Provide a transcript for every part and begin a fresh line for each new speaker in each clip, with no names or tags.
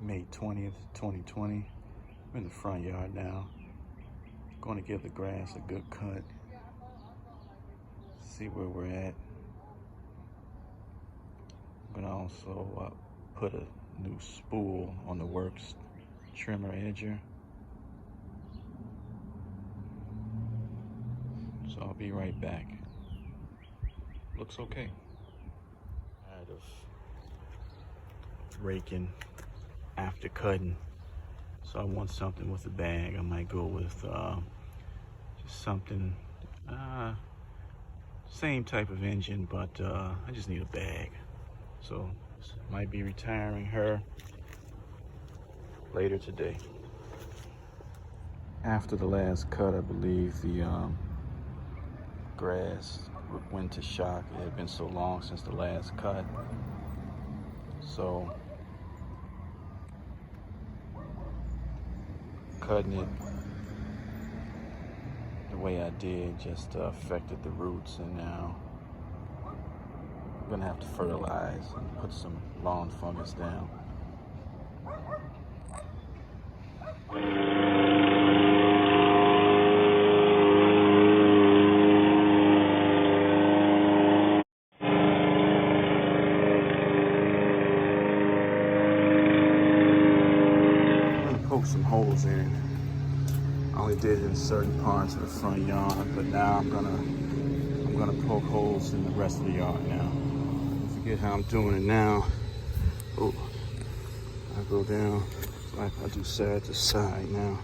May 20th, 2020. I'm in the front yard now. Going to give the grass a good cut. See where we're at. I'm going to also put a new spool on the works trimmer edger. So I'll be right back. Looks okay. Tired of raking after cutting, so I want something with a bag. I might go with just something same type of engine, but I just need a bag. So might be retiring her later today. After the last cut, I believe the grass went to shock. It had been so long since the last cut. So cutting it the way I did just affected the roots, and now I'm gonna have to fertilize and put some lawn fungus down. Poke some holes in. I only did it in certain parts of the front yard, but now I'm gonna poke holes in the rest of the yard now. Forget how I'm doing it now. Oh, I go down like I do side to side now.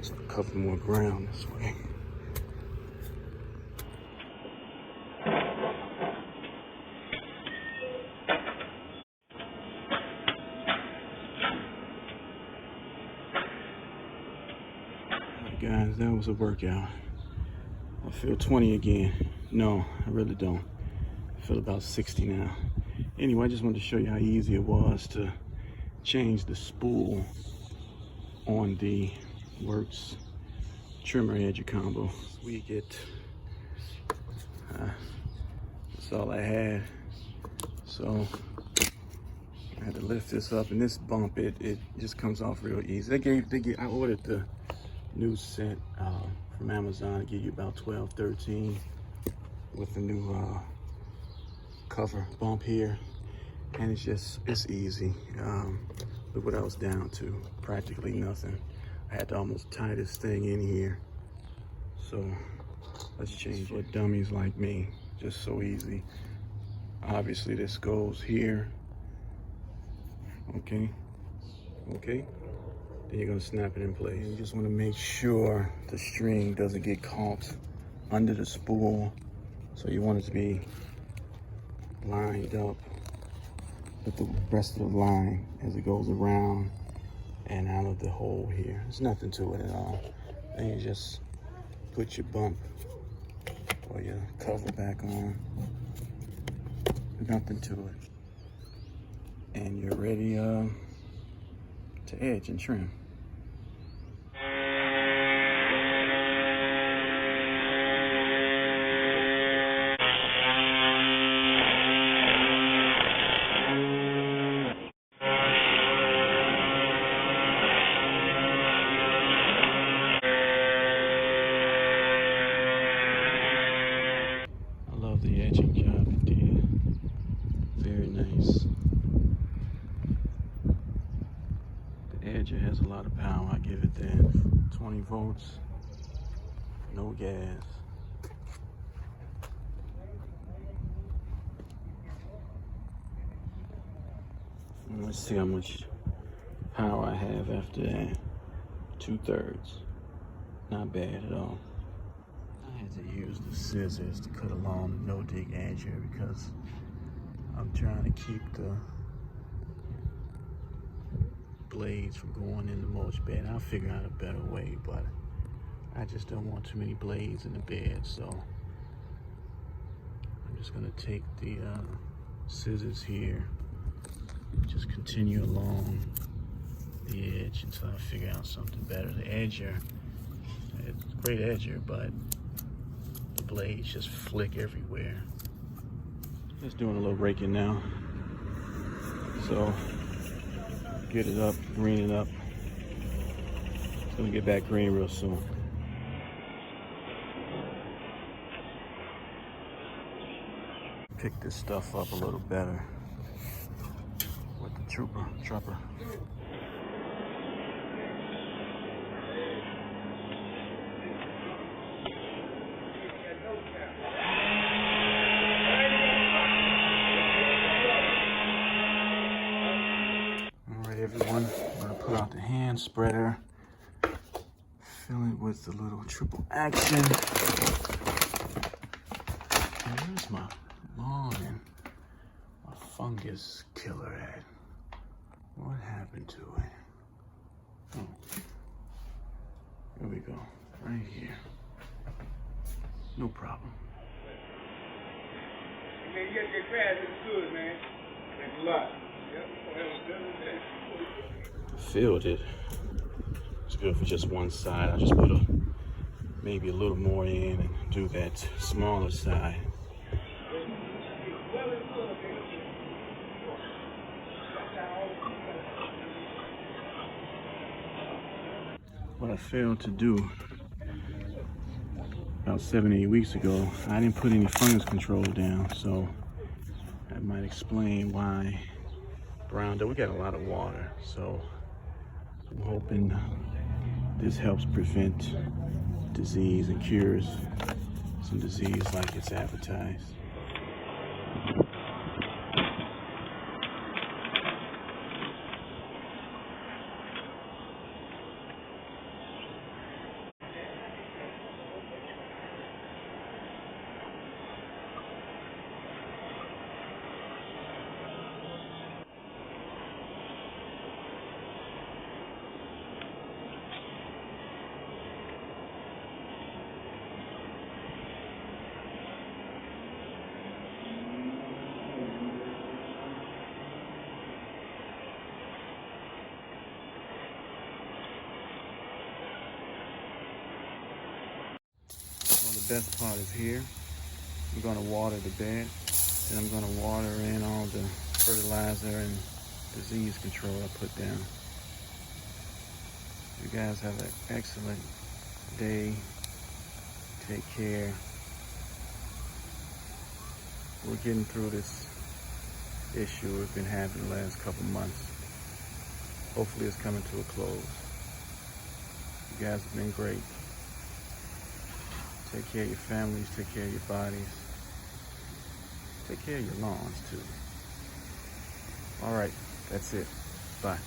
So I cover more ground this way. Guys, that was a workout. I feel 20 again. No, I really don't. I feel about 60 now. Anyway, I just wanted to show you how easy it was to change the spool on the works trimmer edger combo. We get, that's all I had. So I had to lift this up, and this bump, it just comes off real easy. I ordered the new set from Amazon. I give you about 12, 13 with the new cover bump here, and it's easy. Look what I was down to, practically nothing. I had to almost tie this thing in here. So let's change it for dummies like me. Just so easy. Obviously this goes here. Okay. Then you're gonna snap it in place. And you just wanna make sure the string doesn't get caught under the spool. So you want it to be lined up with the rest of the line as it goes around and out of the hole here. There's nothing to it at all. Then you just put your bump or your cover back on. Nothing to it. And you're ready to edge and trim. I love the edging job it did. Very nice. The edger has a lot of power. I give it that. 20 volts, no gas. And let's see how much power I have after that. 2/3. Not bad at all. I had to use the scissors to cut along the no-dig edger because I'm trying to keep the blades from going in the mulch bed. I'll figure out a better way, but I just don't want too many blades in the bed, so I'm just gonna take the scissors here, just continue along the edge until I figure out something better. The edger, it's a great edger, but the blades just flick everywhere. Just doing a little raking now. So get it up, green it up. It's gonna get back green real soon. Pick this stuff up a little better with the trooper. All right, everyone, I'm gonna put out the hand spreader. Fill it with the little triple action. And where's my lawn and my fungus killer at? What happened to it? Oh, here we go, right here. No problem.
Man, you get your grass, it's good, man. Thanks a lot.
Filled it. It's good for just one side. I just put maybe a little more in and do that smaller side. What I failed to do about 7 or 8 weeks ago, I didn't put any fungus control down, so that might explain why brown. We got a lot of water, so I'm hoping this helps prevent disease and cures some disease like it's advertised. The best part is here. I'm going to water the bed, and I'm going to water in all the fertilizer and disease control I put down. You guys have an excellent day. Take care. We're getting through this issue we've been having the last couple months. Hopefully it's coming to a close. You guys have been great. Take care of your families, take care of your bodies. Take care of your lawns too. All right, that's it. Bye.